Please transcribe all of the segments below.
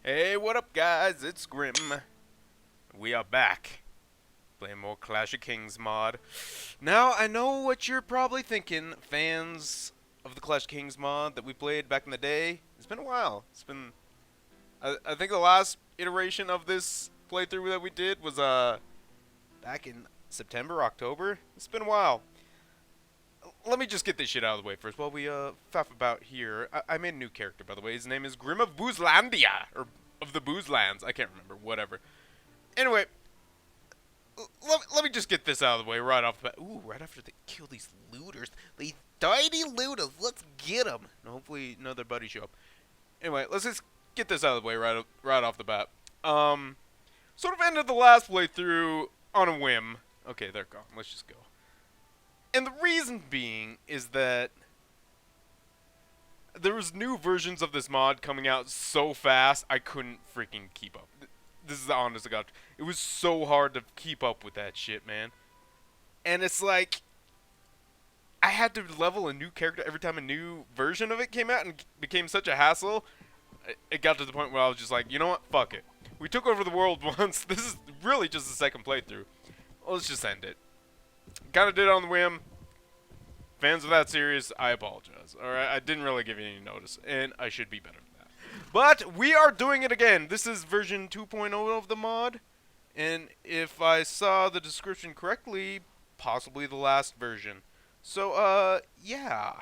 Hey, what up, guys? It's Grim. We are back. Playing more Clash of Kings mod. Now, I know what you're probably thinking, fans of the Clash of Kings mod that we played back in the day. It's been a while. It's been... I think the last iteration of this playthrough that we did was, back in September, October. It's been a while. Let me just get this shit out of the way first while we, faff about here. I made a new character, by the way. His name is Grim of Boozlandia, or of the Boozlands. I can't remember. Whatever. Anyway, let me just get this out of the way right off the bat. Ooh, right after they kill these looters. These tiny looters. Let's get them. And hopefully another buddy show up. Anyway, let's just get this out of the way right off the bat. Sort of ended the last playthrough on a whim. Okay, they're gone. Let's just go. And the reason being is that there was new versions of this mod coming out so fast I couldn't freaking keep up. This is the honest to God. It was so hard to keep up with that shit, man. And it's like I had to level a new character every time a new version of it came out, and it became such a hassle. It got to the point where I was just like, you know what? Fuck it. We took over the world once. This is really just the second playthrough. Let's just end it. Kind of did it on the whim. Fans of that series, I apologize. Alright, I didn't really give you any notice, and I should be better than that. But we are doing it again. This is version 2.0 of the mod, and if I saw the description correctly, possibly the last version. So, yeah.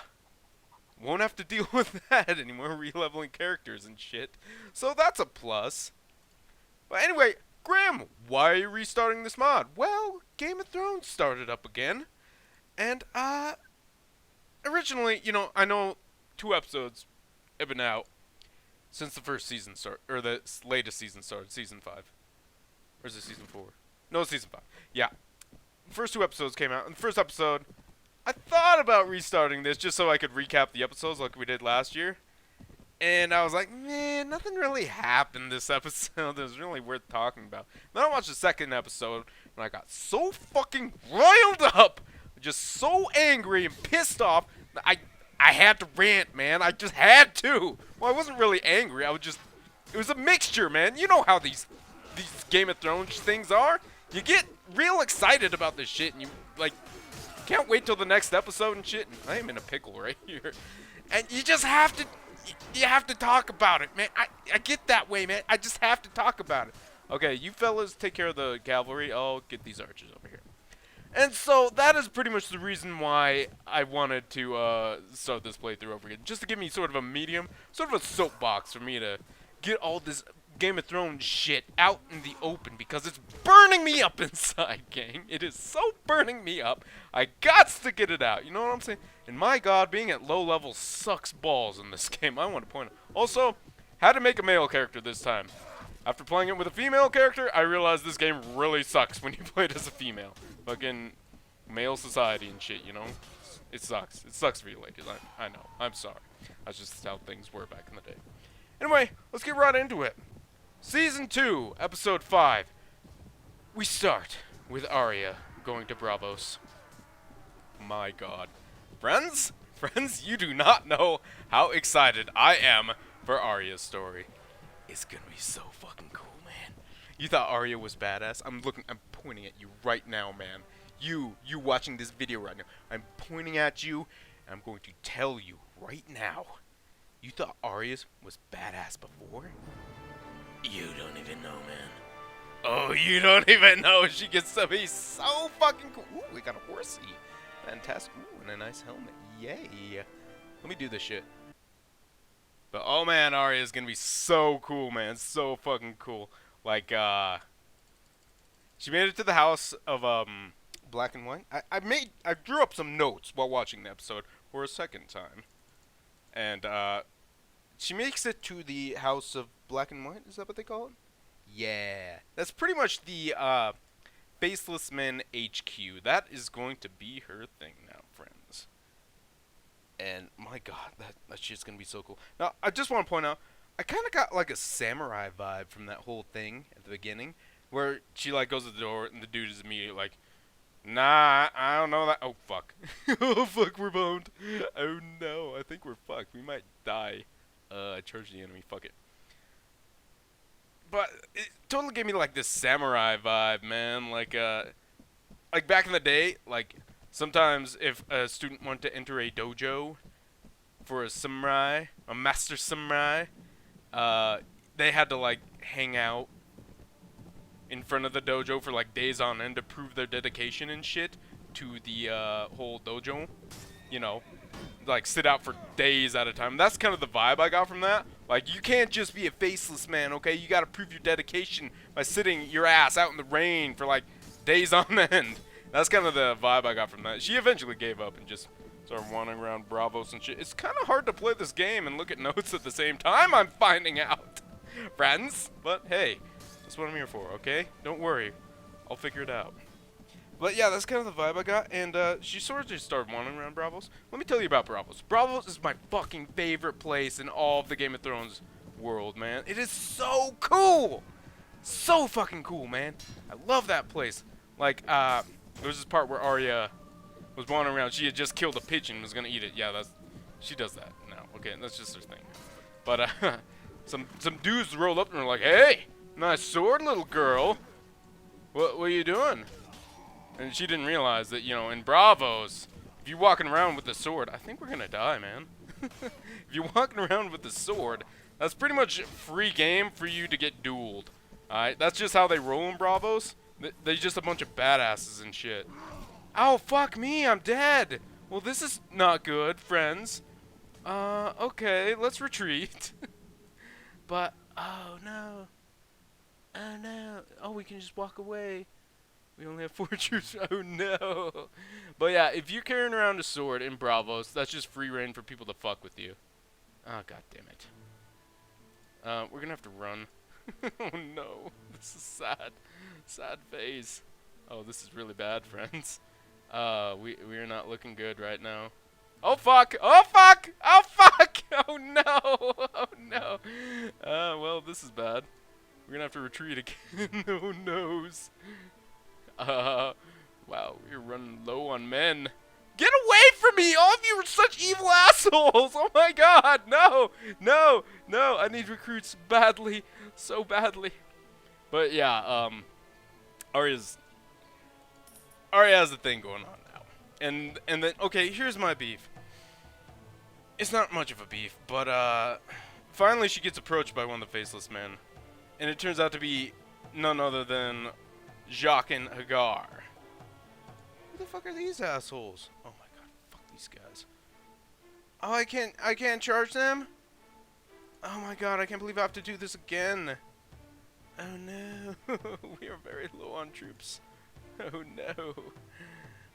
Won't have to deal with that anymore, re-leveling characters and shit. So that's a plus. But anyway, Grim, why are you restarting this mod? Well, Game of Thrones started up again. And, originally, you know, I know 2 episodes have been out since the first season started, or the latest season started, season 5. Or is it season 4? No, season 5. Yeah. First 2 episodes came out, and the first episode, I thought about restarting this just so I could recap the episodes like we did last year. And I was like, man, nothing really happened this episode that was really worth talking about. Then I watched the second episode, and I got so fucking riled up, just so angry and pissed off, that I had to rant, man. I just had to. Well, I wasn't really angry. I was just, it was a mixture, man. You know how these Game of Thrones things are. You get real excited about this shit, and you, like, can't wait till the next episode and shit. And I am in a pickle right here. And you just have to... You have to talk about it, man. I get that way, man. I just have to talk about it. Okay, you fellas take care of the cavalry. I'll get these archers over here. And so that is pretty much the reason why I wanted to start this playthrough over again. Just to give me sort of a medium, sort of a soapbox for me to get all this Game of Thrones shit out in the open, because it's burning me up inside, gang. It is so burning me up. I gots to get it out. You know what I'm saying? And my God, being at low level sucks balls in this game. I want to point out. Also, had to make a male character this time. After playing it with a female character, I realized this game really sucks when you play it as a female. Fucking male society and shit, you know? It sucks. It sucks for you ladies. I know. I'm sorry. That's just how things were back in the day. Anyway, let's get right into it. Season 2, Episode 5. We start with Arya going to Braavos. My God. Friends? Friends, you do not know how excited I am for Arya's story. It's gonna be so fucking cool, man. You thought Arya was badass? I'm pointing at you right now, man. You watching this video right now. I'm pointing at you, and I'm going to tell you right now. You thought Arya was badass before? You don't even know, man. Oh, you don't even know. She gets to be so fucking cool. Ooh, we got a horsey. Fantastic. Ooh, and a nice helmet. Yay. Let me do this shit. But, oh man, Arya's gonna be so cool, man. So fucking cool. Like, she made it to the house of, Black and White. I drew up some notes while watching the episode for a second time. And, she makes it to the house of Black and White. Is that what they call it? Yeah. That's pretty much the, Faceless Men HQ. That is going to be her thing now, friends. And, my God, that shit's gonna be so cool. Now, I just want to point out, I kind of got, like, a samurai vibe from that whole thing at the beginning, where she, like, goes to the door, and the dude is immediately like, nah, I don't know that. Oh, fuck. Oh, fuck, we're boned. Oh, no, I think we're fucked. We might die. I charged the enemy. Fuck it. totally gave me like this samurai vibe, man. Like back in the day, like sometimes if a student wanted to enter a dojo for a samurai, a master samurai, they had to like hang out in front of the dojo for like days on end to prove their dedication and shit to the whole dojo. You know, like sit out for days at a time. That's kind of the vibe I got from that. Like, you can't just be a faceless man, okay? You gotta prove your dedication by sitting your ass out in the rain for like days on end. That's kind of the vibe I got from that. She eventually gave up and just started wandering around Braavos and shit. It's kind of hard to play this game and look at notes at the same time, I'm finding out, friends. But hey, that's what I'm here for, okay? Don't worry, I'll figure it out. But yeah, that's kind of the vibe I got, and she sort of just started wandering around Braavos. Let me tell you about Braavos. Braavos is my fucking favorite place in all of the Game of Thrones world, man. It is so cool! So fucking cool, man. I love that place. Like, there was this part where Arya was wandering around. She had just killed a pigeon and was gonna eat it. Yeah, she does that now. Okay, that's just her thing. But, some dudes rolled up and were like, "Hey, nice sword, little girl. What are you doing?" And she didn't realize that, you know, in Braavos, if you're walking around with a sword, I think we're gonna die, man. If you're walking around with a sword, that's pretty much free game for you to get dueled. Alright, that's just how they roll in Braavos. They're just a bunch of badasses and shit. Oh, fuck me, I'm dead. Well, this is not good, friends. Okay, let's retreat. But, oh no. Oh no. Oh, we can just walk away. We only have 4 troops. Oh no. But yeah, if you're carrying around a sword in Braavos, that's just free reign for people to fuck with you. Oh, god damn it. We're gonna have to run. Oh no. This is sad. Sad phase. Oh, this is really bad, friends. We're not looking good right now. Oh fuck! Oh fuck! Oh fuck! Oh no! Oh no! Well, this is bad. We're gonna have to retreat again. Oh noes. Wow, we're running low on men. Get away from me! All of you are such evil assholes! Oh my god, no! No! No! I need recruits badly. So badly. But yeah, Arya has a thing going on now. And then, okay, here's my beef. It's not much of a beef, but, finally she gets approached by one of the Faceless Men. And it turns out to be none other than Jaqen H'ghar. Who the fuck are these assholes? Oh my god, fuck these guys. Oh, I can't charge them? Oh my god, I can't believe I have to do this again. Oh no, we are very low on troops. Oh no.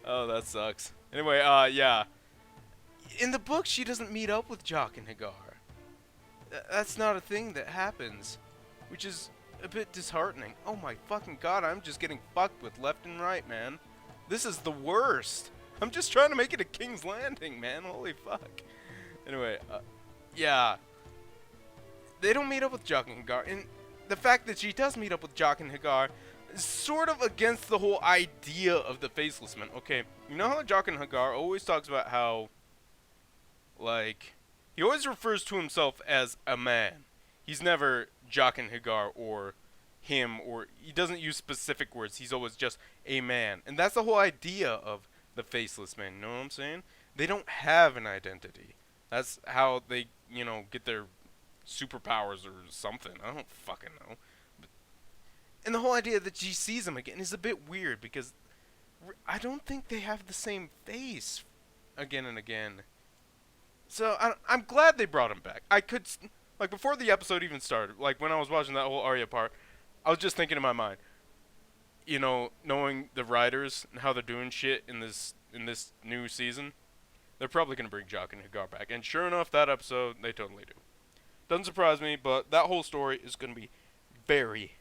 Oh, that sucks. Anyway, yeah. In the book, she doesn't meet up with Jaqen H'ghar. That's not a thing that happens, which is a bit disheartening. Oh my fucking god, I'm just getting fucked with left and right, man. This is the worst. I'm just trying to make it a King's Landing, man. Holy fuck. Anyway, yeah. They don't meet up with Jaqen H'ghar, and the fact that she does meet up with Jaqen H'ghar is sort of against the whole idea of the Faceless Men. Okay, you know how Jaqen H'ghar always talks about how, like, he always refers to himself as a man. He's never Jaqen H'ghar or him, or he doesn't use specific words. He's always just a man. And that's the whole idea of the Faceless Men, you know what I'm saying? They don't have an identity. That's how they, you know, get their superpowers or something. I don't fucking know. And the whole idea that she sees him again is a bit weird, because I don't think they have the same face again and again. So I'm glad they brought him back. I could, like, before the episode even started, like when I was watching that whole Arya part, I was just thinking in my mind, you know, knowing the writers and how they're doing shit in this new season, they're probably gonna bring Jaqen H'ghar back. And sure enough, that episode they totally do. Doesn't surprise me, but that whole story is gonna be very,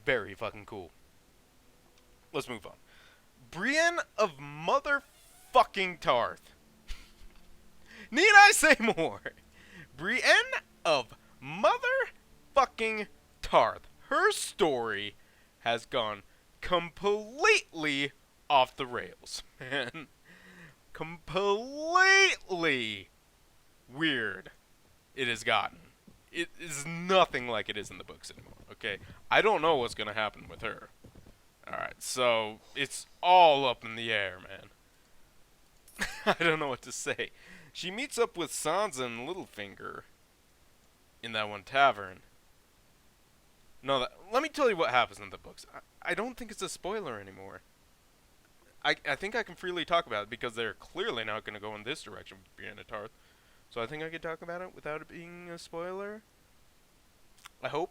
very fucking cool. Let's move on. Brienne of motherfucking Tarth. Need I say more? Brienne of motherfucking Tarth. Her story has gone completely off the rails, man. Completely weird it has gotten. It is nothing like it is in the books anymore, Okay, I don't know what's gonna happen with her. All right, so it's all up in the air, man. I don't know what to say. She meets up with Sansa and Littlefinger in that one tavern. No, let me tell you what happens in the books. I don't think it's a spoiler anymore. I think I can freely talk about it because they're clearly not going to go in this direction with Brienne of Tarth. So I think I can talk about it without it being a spoiler. I hope.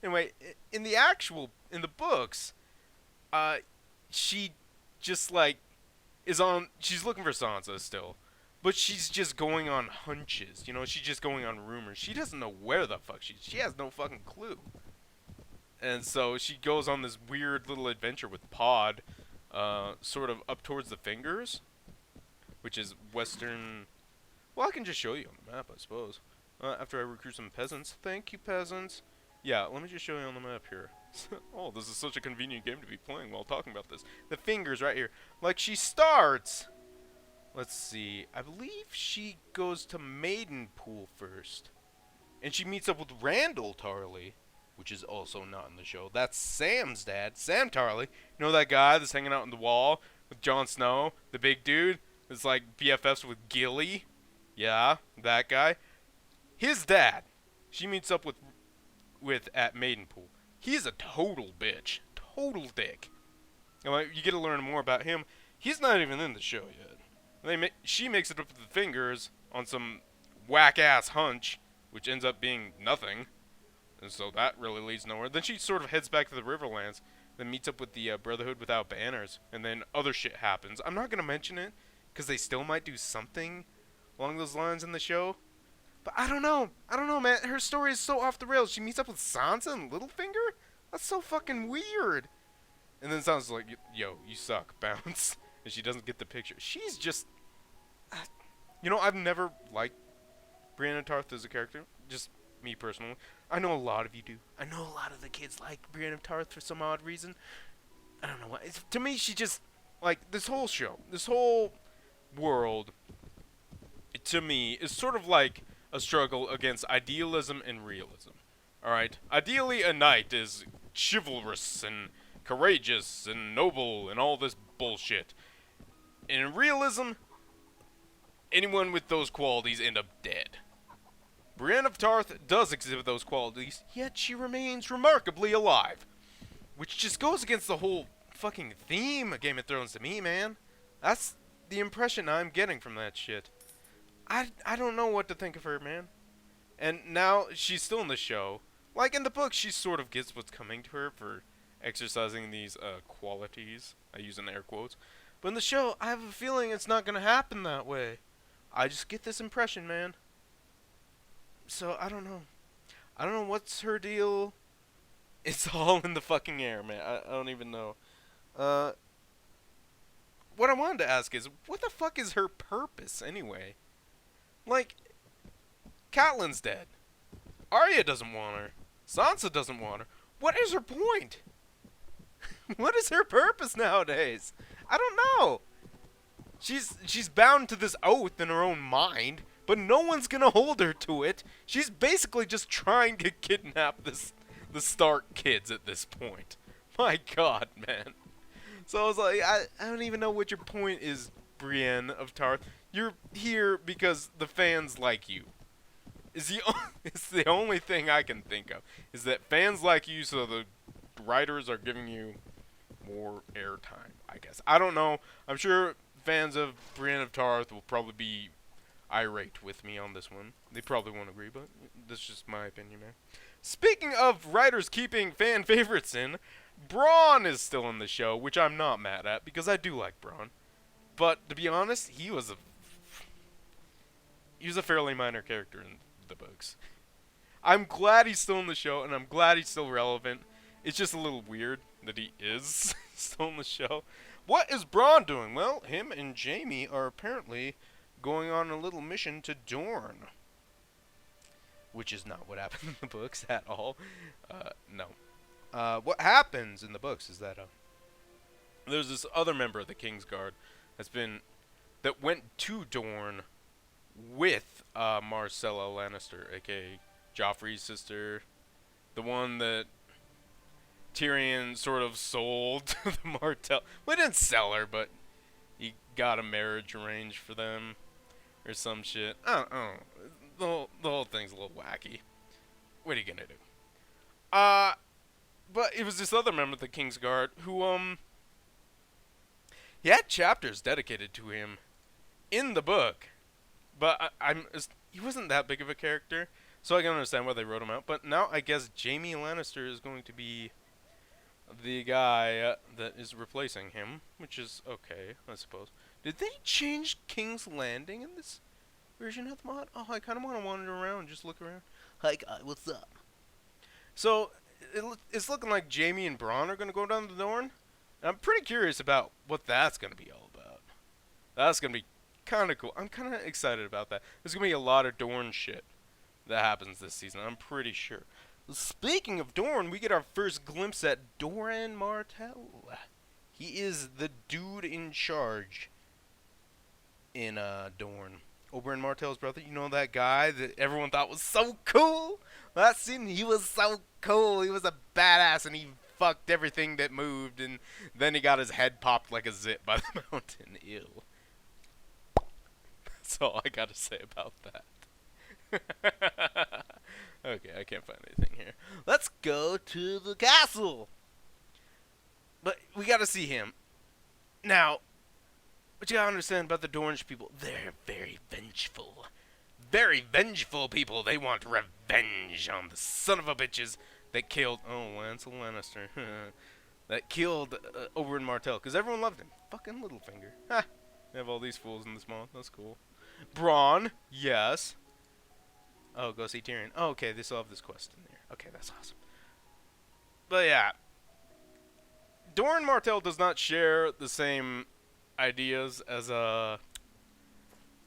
Anyway, in the books, she just like she's looking for Sansa still. But she's just going on hunches, she's just going on rumors. She doesn't know where the fuck she has no fucking clue. And so she goes on this weird little adventure with Pod, sort of up towards the Fingers, which is western. Well, I can just show you on the map, I suppose. After I recruit some peasants. Thank you, peasants. Yeah, let me just show you on the map here. Oh, this is such a convenient game to be playing while talking about this. The Fingers right here. Like, she starts. Let's see. I believe she goes to Maidenpool first. And she meets up with Randall Tarly, which is also not in the show. That's Sam's dad, Sam Tarly. You know that guy that's hanging out on the wall with Jon Snow? The big dude that's like BFFs with Gilly? Yeah, that guy. His dad, she meets up with at Maidenpool. He's a total bitch. Total dick. You get to learn more about him. He's not even in the show yet. She makes it up with the Fingers on some whack-ass hunch, which ends up being nothing. And so that really leads nowhere. Then she sort of heads back to the Riverlands, then meets up with the Brotherhood Without Banners, and then other shit happens. I'm not going to mention it, because they still might do something along those lines in the show. But I don't know. I don't know, man. Her story is so off the rails. She meets up with Sansa and Littlefinger? That's so fucking weird. And then Sansa's like, yo, you suck, bounce. And she doesn't get the picture. She's just... I've never liked Brienne of Tarth as a character. Just me personally. I know a lot of you do. I know a lot of the kids like Brienne of Tarth for some odd reason. I don't know why. To me, she just... Like, this whole show, this whole world, to me, is sort of like a struggle against idealism and realism. Alright? Ideally, a knight is chivalrous and courageous and noble and all this bullshit. In realism, anyone with those qualities end up dead. Brienne of Tarth does exhibit those qualities, yet she remains remarkably alive. Which just goes against the whole fucking theme of Game of Thrones to me, man. That's the impression I'm getting from that shit. I don't know what to think of her, man. And now she's still in the show. Like in the book, she sort of gets what's coming to her for exercising these qualities. I use in air quotes. But in the show, I have a feeling it's not going to happen that way. I just get this impression, man. So, I don't know. I don't know what's her deal. It's all in the fucking air, man. I don't even know. What I wanted to ask is, what the fuck is her purpose, anyway? Like, Catelyn's dead. Arya doesn't want her. Sansa doesn't want her. What is her point? What is her purpose nowadays? I don't know. She's bound to this oath in her own mind, but no one's gonna hold her to it. She's basically just trying to kidnap the Stark kids at this point. My God, man. So I was like, I don't even know what your point is, Brienne of Tarth. You're here because the fans like you. It's the only thing I can think of. Is that fans like you, so the writers are giving you more airtime, I guess. I don't know. I'm sure fans of Brienne of Tarth will probably be irate with me on this one. They probably won't agree, but that's just my opinion, man. Speaking of writers keeping fan favorites in, Bronn is still in the show, which I'm not mad at, because I do like Bronn. But, to be honest, he was a fairly minor character in the books. I'm glad he's still in the show, and I'm glad he's still relevant. It's just a little weird that he is still in the show. What is Bronn doing? Well, him and Jaime are apparently going on a little mission to Dorne. Which is not what happened in the books at all. No. What happens in the books is that there's this other member of the Kingsguard that went to Dorne with Marcella Lannister, aka Joffrey's sister, The one that Tyrion sort of sold to the Martell. Well, he didn't sell her, but he got a marriage arranged for them or some shit. I don't know. The whole thing's a little wacky. What are you gonna do? But it was this other member of the Kingsguard who, he had chapters dedicated to him in the book, but he wasn't that big of a character, so I can understand why they wrote him out. But now I guess Jaime Lannister is going to be the guy that is replacing him, which is okay, I suppose. Did they change King's Landing in this version of the mod? Oh, I kind of want to wander around and just look around. Hi, guy, what's up? So, it's looking like Jaime and Bronn are going to go down to Dorne. And I'm pretty curious about what that's going to be all about. That's going to be kind of cool. I'm kind of excited about that. There's going to be a lot of Dorne shit that happens this season, I'm pretty sure. Speaking of Dorne, we get our first glimpse at Doran Martell. He is the dude in charge in Dorne. Oberyn Martell's brother, you know that guy that everyone thought was so cool? That scene, he was so cool. He was a badass, and he fucked everything that moved, and then he got his head popped like a zit by the mountain. Ew. That's all I gotta say about that. Okay, I can't find anything here. Let's go to the castle. But we gotta see him. Now, what you gotta understand about the Dornish people, they're very vengeful. Very vengeful people. They want revenge on the son of a bitches that killed, Lancel Lannister. That killed Oberyn Martell, because everyone loved him. Fucking Littlefinger. Ha! They have all these fools in this mod. That's cool. Bronn, yes. Oh, go see Tyrion. Oh, okay, they still have this quest in there. Okay, that's awesome. But yeah, Doran Martell does not share the same ideas as the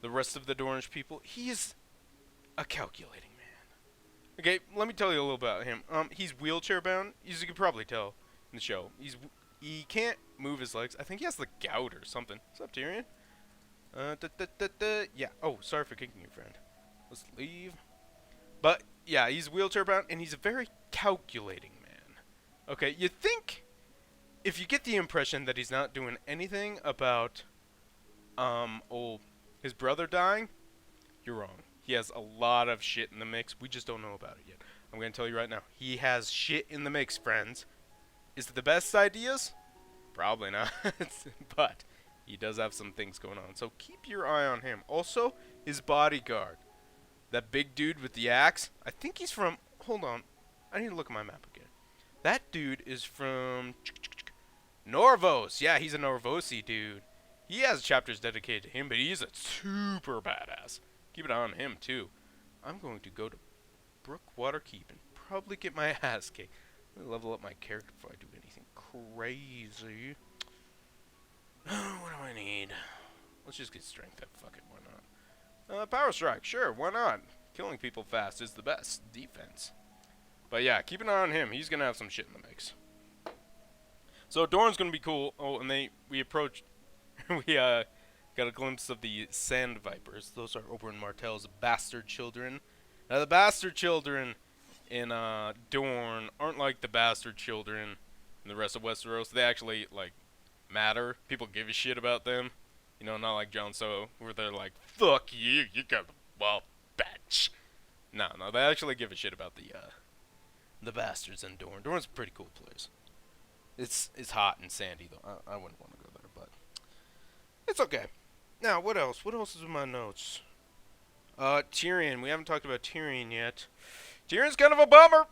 rest of the Dornish people. He's a calculating man. Okay, let me tell you a little about him. He's wheelchair bound, as you can probably tell in the show. He can't move his legs. I think he has the gout or something. What's up, Tyrion? Yeah. Oh, sorry for kicking you, friend. Let's leave. But yeah, he's wheelchair bound, and he's a very calculating man. Okay, you think if you get the impression that he's not doing anything about his brother dying, you're wrong. He has a lot of shit in the mix. We just don't know about it yet. I'm going to tell you right now. He has shit in the mix, friends. Is it the best ideas? Probably not. But he does have some things going on. So keep your eye on him. Also, his bodyguard. That big dude with the axe. I think he's from... Hold on. I need to look at my map again. That dude is from... Norvos. Yeah, he's a Norvosi dude. He has chapters dedicated to him, but he's a super badass. Keep an eye on him, too. I'm going to go to Brookwater Keep and probably get my ass kicked. Let me level up my character before I do anything crazy. What do I need? Let's just get strength up. Fuck it, why not? Power strike. Sure, why not? Killing people fast is the best defense. But yeah, keep an eye on him. He's going to have some shit in the mix. So Dorne's going to be cool. Oh, and we approached... we got a glimpse of the Sand Vipers. Those are Oberyn Martell's bastard children. Now, the bastard children in Dorne aren't like the bastard children in the rest of Westeros. They actually, like, matter. People give a shit about them. You know, not like Jon Snow, where they're like, fuck you, you got a well, bitch. No, they actually give a shit about the bastards in Dorne. Dorne's a pretty cool place. It's hot and sandy, though. I wouldn't want to go there, but it's okay. Now, what else? What else is in my notes? Tyrion. We haven't talked about Tyrion yet. Tyrion's kind of a bummer.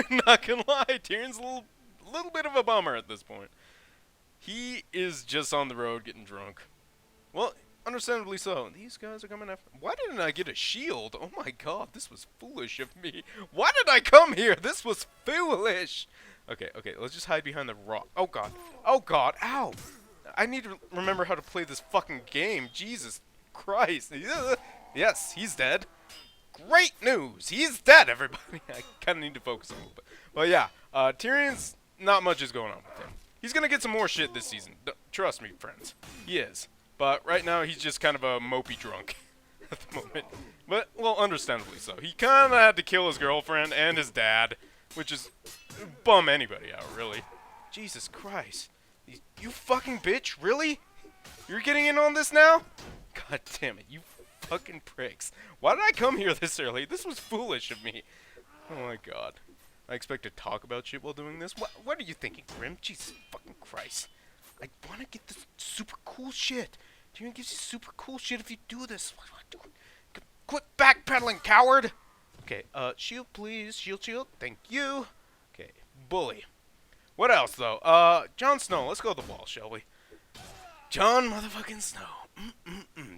Not gonna lie. Tyrion's a little bit of a bummer at this point. He is just on the road getting drunk. Well, understandably so. These guys are coming after... Why didn't I get a shield? Oh my god, this was foolish of me. Why did I come here? This was foolish. Okay, let's just hide behind the rock. Oh god. Oh god, ow. I need to remember how to play this fucking game. Jesus Christ. Yes, he's dead. Great news. He's dead, everybody. I kind of need to focus a little bit. But yeah, Tyrion's... Not much is going on with him. He's going to get some more shit this season. Trust me, friends. He is. But right now, he's just kind of a mopey drunk at the moment. But, well, understandably so. He kind of had to kill his girlfriend and his dad. which is bum anybody out, really. Jesus Christ. You fucking bitch, really? You're getting in on this now? God damn it, you fucking pricks. Why did I come here this early? This was foolish of me. Oh my god. I expect to talk about shit while doing this? What are you thinking, Grim? Jesus fucking Christ. I want to get this super cool shit. Tyrion gives you super cool shit if you do this. What am I doing? Quit backpedaling, coward! Okay, shield please. Shield. Thank you. Okay, bully. What else, though? Jon Snow. Let's go to the wall, shall we? Jon motherfucking Snow.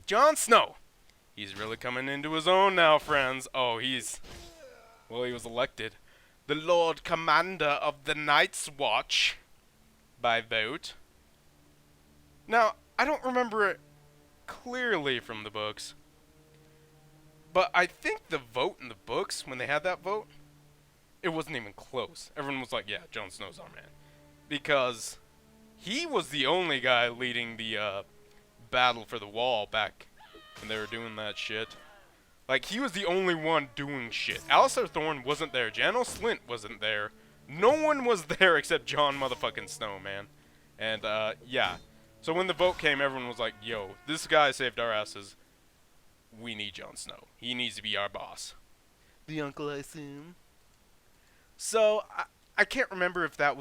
Jon Snow. He's really coming into his own now, friends. Oh, well, he was elected the Lord Commander of the Night's Watch by vote. Now, I don't remember it clearly from the books, but I think the vote in the books, when they had that vote, it wasn't even close. Everyone was like, yeah, Jon Snow's our man. Because he was the only guy leading the battle for the wall back when they were doing that shit. Like, he was the only one doing shit. Alliser Thorne wasn't there. Janos Slynt wasn't there. No one was there except Jon motherfucking Snow, man. And, yeah. So when the vote came, everyone was like, yo, this guy saved our asses. We need Jon Snow. He needs to be our boss. The uncle, I assume. So, I can't remember if the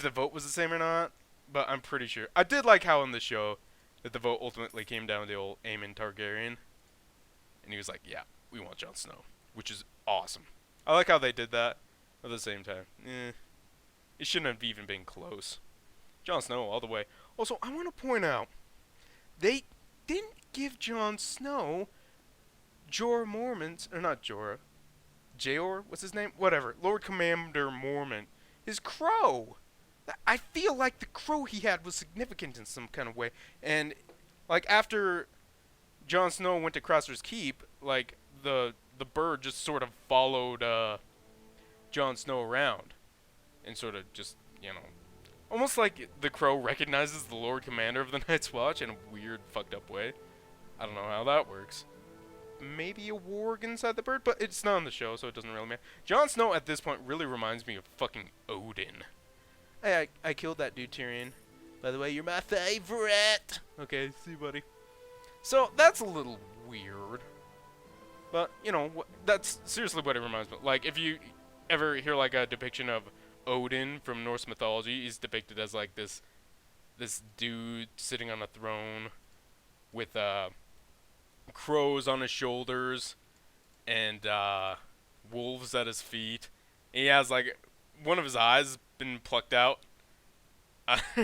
vote was the same or not, but I'm pretty sure. I did like how in the show that the vote ultimately came down to old Aemon Targaryen. And he was like, yeah, we want Jon Snow, which is awesome. I like how they did that. At the same time, it shouldn't have even been close. Jon Snow all the way. Also, I want to point out, they didn't give Jon Snow Jorah Mormont's, or not Jorah, Jeor, what's his name? Whatever, Lord Commander Mormont, his crow. I feel like the crow he had was significant in some kind of way. And, like, after Jon Snow went to Craster's Keep, like, the bird just sort of followed Jon Snow around. And sort of just, you know, almost like the crow recognizes the Lord Commander of the Night's Watch in a weird, fucked up way. I don't know how that works. Maybe a warg inside the bird, but it's not on the show, so it doesn't really matter. Jon Snow at this point really reminds me of fucking Odin. Hey, I killed that dude, Tyrion. By the way, you're my favorite. Okay, see you, buddy. So, that's a little weird. But, you know, that's seriously what it reminds me of. Like, if you ever hear, like, a depiction of Odin from Norse mythology, he's depicted as, like, this dude sitting on a throne with, crows on his shoulders and, wolves at his feet. And he has, like, one of his eyes been plucked out.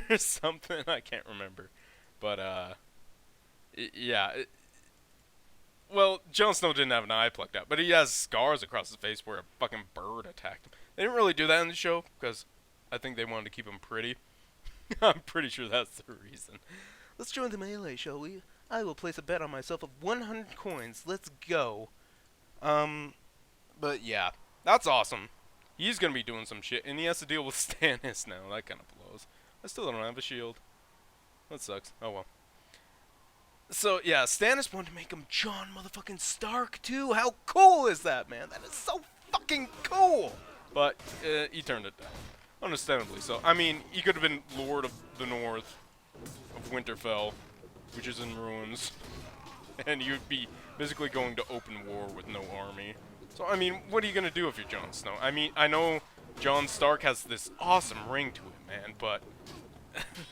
Or something, I can't remember. But, well, Jon Snow didn't have an eye plucked out, but he has scars across his face where a fucking bird attacked him. They didn't really do that in the show, because I think they wanted to keep him pretty. I'm pretty sure that's the reason. Let's join the melee, shall we? I will place a bet on myself of 100 coins. Let's go. But yeah, that's awesome. He's gonna be doing some shit, and he has to deal with Stannis now. That kind of blows. I still don't have a shield. That sucks. Oh well. So, yeah, Stannis wanted to make him Jon motherfucking Stark, too. How cool is that, man? That is so fucking cool! But, he turned it down. Understandably so. I mean, he could have been Lord of the North, of Winterfell, which is in ruins. And you'd be basically going to open war with no army. So, I mean, what are you gonna do if you're Jon Snow? I mean, I know Jon Stark has this awesome ring to him, man, but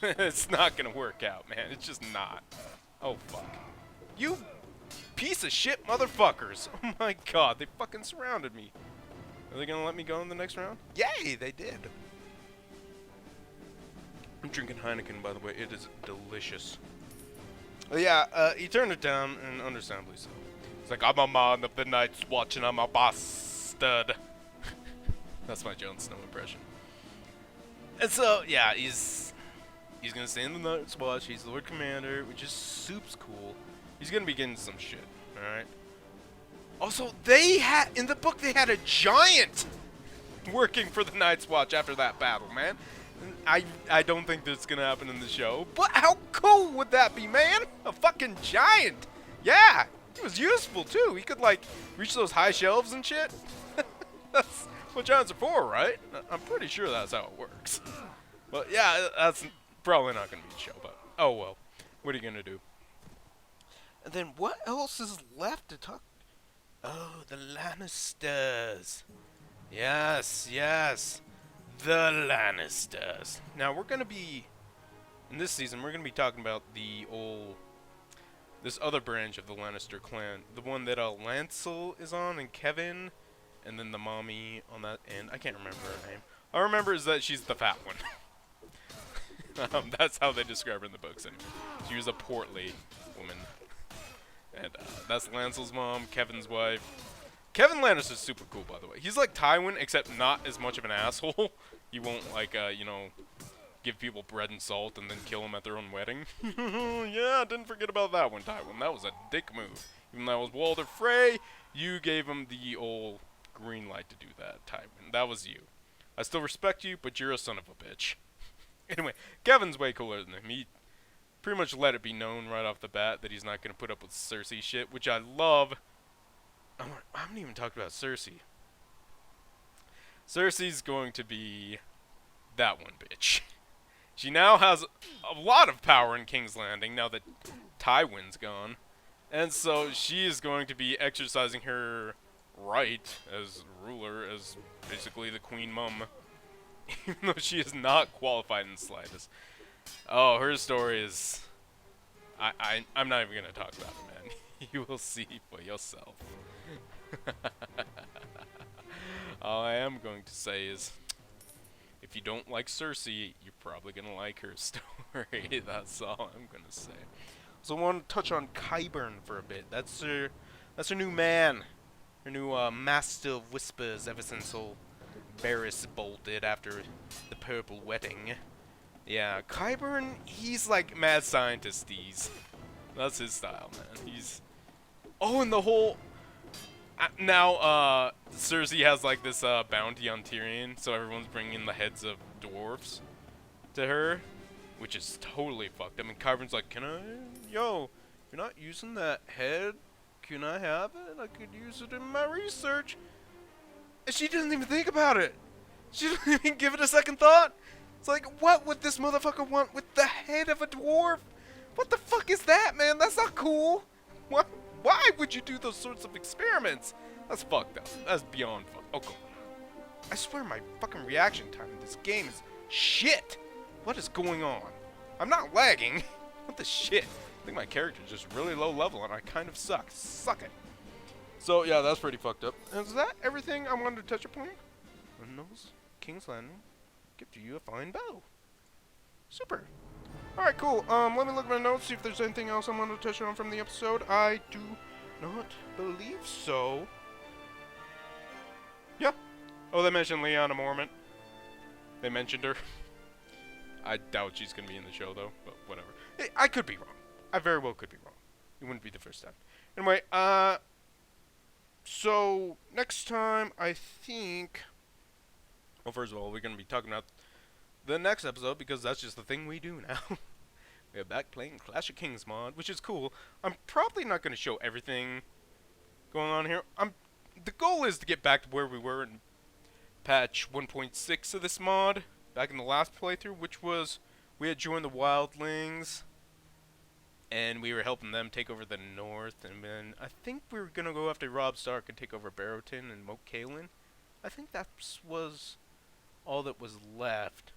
it's not gonna work out, man. It's just not. Oh, fuck. You piece of shit motherfuckers. Oh my god, they fucking surrounded me. Are they gonna let me go in the next round? Yay, they did. I'm drinking Heineken, by the way. It is delicious. Oh, yeah, he turned it down, and understandably so. It's like, I'm a man of the Night's Watch, and I'm a bastard. That's my Jon Snow impression. And so, yeah, he's gonna stay in the Night's Watch. He's Lord Commander, which is soup's cool. He's gonna be getting some shit, alright? Also, in the book, they had a giant working for the Night's Watch after that battle, man. I don't think that's gonna happen in the show, but how cool would that be, man? A fucking giant! Yeah! He was useful, too. He could, like, reach those high shelves and shit. Well, chances are 4, right? I'm pretty sure that's how it works. But yeah, that's probably not going to be the show, but oh well. What are you going to do? And then what else is left to talk? Oh, the Lannisters. Yes, yes. The Lannisters. Now, we're going to be, in this season, we're going to be talking about this other branch of the Lannister clan. The one that Lancel is on, and Kevin, and then the mommy on that end. I can't remember her name. All I remember is that she's the fat one. That's how they describe her in the books, anyway. She was a portly woman. And that's Lancel's mom, Kevin's wife. Kevin Lannister's super cool, by the way. He's like Tywin, except not as much of an asshole. He won't, like, give people bread and salt and then kill them at their own wedding. Yeah, didn't forget about that one, Tywin. That was a dick move. Even though that was Walder Frey, you gave him the old green light to do that, Tywin. That was you. I still respect you, but you're a son of a bitch. Anyway, Kevin's way cooler than him. He pretty much let it be known right off the bat that he's not going to put up with Cersei shit, which I love. I haven't even talked about Cersei. Cersei's going to be that one bitch. She now has a lot of power in King's Landing now that Tywin's gone. And so she is going to be exercising her right as ruler, as basically the Queen Mum. Even though she is not qualified in the slightest. Oh, her story is... I'm not even going to talk about it, man. You will see for yourself. All I am going to say is, if you don't like Cersei, you're probably going to like her story. That's all I'm going to say. So I want to touch on Qyburn for a bit. That's her new man. Her new Master of Whispers ever since old Varys bolted after the Purple Wedding. Yeah, Qyburn, he's like mad scientist-ese. That's his style, man. He's... Oh, and the whole... now, Cersei has like this bounty on Tyrion, so everyone's bringing the heads of dwarves to her, which is totally fucked. I mean, Qyburn's like, yo, if you're not using that head, can I have it? I could use it in my research. And she doesn't even think about it. She doesn't even give it a second thought. It's like, what would this motherfucker want with the head of a dwarf? What the fuck is that, man? That's not cool. What? Why would you do those sorts of experiments? That's fucked up. That's beyond fucked. Oh, God. I swear my fucking reaction time in this game is shit. What is going on? I'm not lagging. What the shit? I think my character's just really low level and I kind of suck. Suck it. So, yeah, that's pretty fucked up. And is that everything I wanted to touch upon? Windows, King's Landing, gift you a fine bow. Super. Alright, cool. Let me look at my notes, see if there's anything else I wanted to touch on from the episode. I do not believe so. Yeah. Oh, they mentioned Lyanna Mormont. They mentioned her. I doubt she's going to be in the show, though, but whatever. I could be wrong. I very well could be wrong. It wouldn't be the first time. Anyway, so, next time, I think... Well, first of all, we're going to be talking about the next episode, because that's just the thing we do now. We're back playing Clash of Kings mod, which is cool. I'm probably not going to show everything going on here. The goal is to get back to where we were in patch 1.6 of this mod, back in the last playthrough, which was, we had joined the Wildlings, and we were helping them take over the north, and then I think we were going to go after Robb Stark and take over Barrowton and Moat Cailin. I think that was all that was left.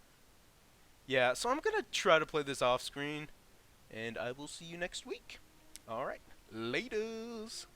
Yeah, so I'm going to try to play this off screen, and I will see you next week. Alright, laters!